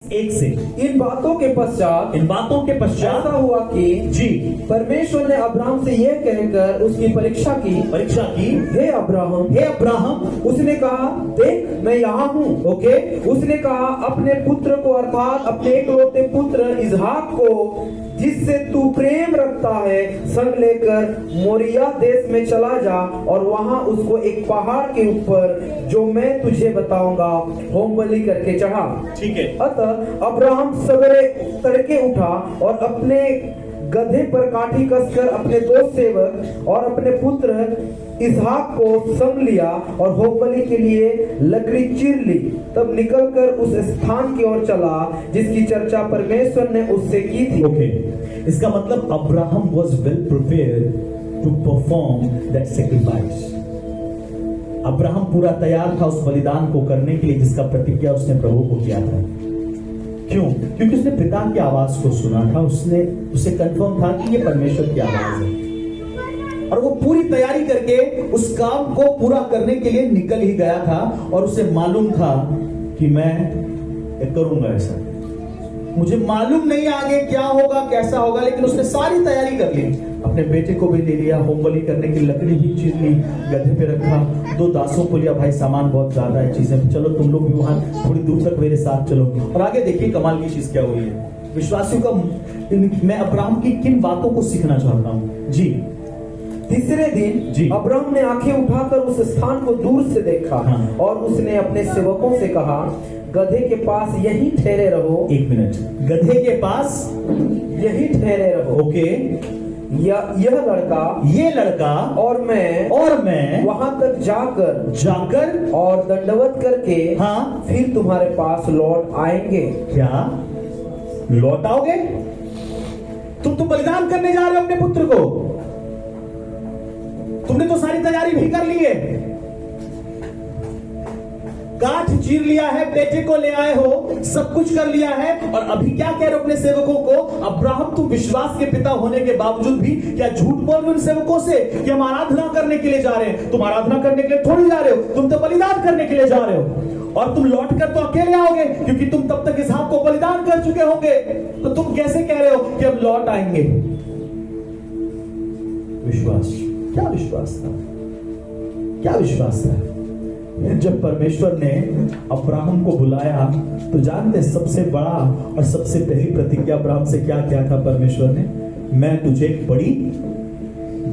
एक से इन बातों के पश्चात ऐसा हुआ कि जी परमेश्वर ने अब्राहम से यह कहकर उसकी परीक्षा की। हे अब्राहम, उसने कहा, देख मैं यहाँ हूँ। ओके। उसने कहा, अपने पुत्र को अर्थात अपने एकलौते पुत्र इसहाक को जिससे तू प्रेम रखता है संग लेकर मोरिया देश में चला जा और वहां उसको एक पहाड़ के ऊपर जो मैं तुझे बताऊंगा होम बलि करके चढ़ा। ठीक है। अतः अब्राहम सवेरे तड़के उठा और अपने गधे पर काठी कसकर अपने दो सेवक और अपने पुत्र इसहाक को संग लिया और होम बलि के लिए लकड़ी चीर ली। तब निकलकर उस स्थान की ओर चला जिसकी चर्चा परमेश्वर ने उससे की थी। ओके। इसका मतलब Abraham was well prepared to perform that sacrifice. Abraham पूरा तैयार था उस बलिदान को करने के लिए जिसका प्रतिज्ञा उसने प्रभु को किया था। क्यों? क्योंकि उसने पिता की आवाज को सुना था। उसे कंफर्म था कि ये परमेश्वर की आवाज है और वो पूरी तैयारी करके उस काम को पूरा करने के लिए निकल ही गया था और उसे मालूम था कि मैं करूंगा ऐसा। मुझे मालूम नहीं आगे क्या होगा कैसा होगा, लेकिन उसने सारी तैयारी कर ली। अपने बेटे को भी ले लिया, होम बलि करने की लकड़ी भी चीर ली, गधे पे रखा, दो दासों को लिया। भाई सामान बहुत ज्यादा है, चीजें, चलो तुम लोग भी वहां थोड़ी दूर तक मेरे साथ चलो। और आगे देखिए कमाल की चीज क्या हुई है। विश्वासियों का मैं अब्राहम की किन बातों को सीखना चाहता हूँ। जी। तीसरे दिन जी। अब्राहम ने आंखें उठाकर उस स्थान को दूर से देखा। हाँ। और उसने अपने सेवकों से कहा, गधे के पास यहीं ठहरे रहो। एक मिनट। गधे के पास यहीं ठहरे रहो। ओके। ये लड़का और मैं वहां तक जाकर और दंडवत करके हाँ फिर तुम्हारे पास लौट आएंगे। क्या लौट आओगे? तुम तो बलिदान करने जा रहे हो अपने पुत्र को। तुमने तो सारी तैयारी भी कर ली है, काठ चीर लिया है, बेटे को ले आए हो, सब कुछ कर लिया है और अभी क्या कह रहे हो अपने सेवकों को? अब्राहम तुम विश्वास के पिता होने के बावजूद भी क्या झूठ बोल रहे हो उन सेवकों से कि हम आराधना करने के लिए जा रहे हैं? तुम आराधना करने के लिए थोड़ी जा रहे हो, तुम तो बलिदान करने के लिए जा रहे हो। और तुम लौट कर तो अकेले आओगे क्योंकि तुम तब तक इसहाक को बलिदान कर चुके होंगे। तो तुम कैसे कह रहे हो कि हम लौट आएंगे? विश्वास, क्या विश्वास था? क्या विश्वास था? जब परमेश्वर ने अब्राहम को बुलाया तो जानते सबसे बड़ा और सबसे पहली प्रतिज्ञा अब्राहम से क्या किया था परमेश्वर ने? मैं तुझे एक बड़ी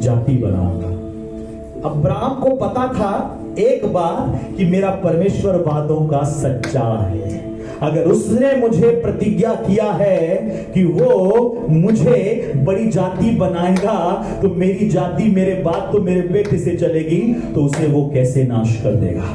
जाति बनाऊंगा। अब्राहम को पता था एक बार कि मेरा परमेश्वर वादों का सच्चा है। अगर उसने मुझे प्रतिज्ञा किया है कि वो मुझे बड़ी जाति बनाएगा तो मेरी जाति मेरे बाद तो मेरे बेटे से चलेगी, तो उसे वो कैसे नाश कर देगा?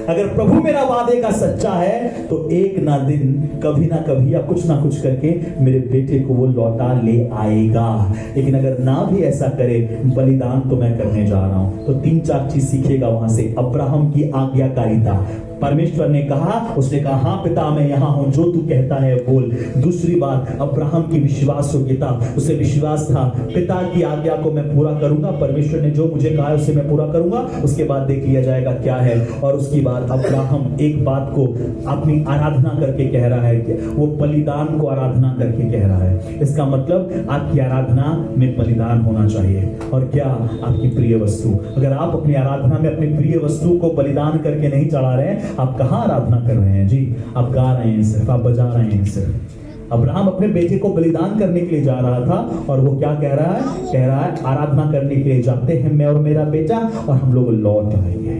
अगर प्रभु मेरा वादे का सच्चा है तो एक ना दिन कभी ना कभी या कुछ ना कुछ करके मेरे बेटे को वो लौटा ले आएगा। लेकिन अगर ना भी ऐसा करे, बलिदान तो मैं करने जा रहा हूं। तो 3-4 चीज सीखेगा वहां से। अब्राहम की आज्ञाकारिता। परमेश्वर ने कहा, उसने कहा हाँ पिता मैं यहां हूं, जो तू कहता है बोल। दूसरी बात अब्राहम की विश्वास योग्यता। उसे विश्वास था पिता की आज्ञा को मैं पूरा करूंगा, परमेश्वर ने जो मुझे कहा है उसे मैं पूरा करूंगा, उसके बाद देख लिया जाएगा क्या है। और उसकी बात अब्राहम एक बात को अपनी आराधना करके कह रहा है कि वो बलिदान को आराधना करके कह रहा है। इसका मतलब आपकी आराधना में बलिदान होना चाहिए। और क्या? आपकी प्रिय वस्तु। अगर आप अपनी आराधना में अपनी प्रिय वस्तु को बलिदान करके नहीं चढ़ा रहे हैं, आप कहां आराधना कर रहे हैं? जी, आप गा रहे हैं सिर्फ, आप बजा रहे हैं सिर्फ। अब्राहम अपने बेटे को बलिदान करने के लिए जा रहा था और वो क्या कह रहा है? कह रहा है आराधना करने के लिए जाते हैं मैं और मेरा बेटा और हम लोग लौट आएंगे।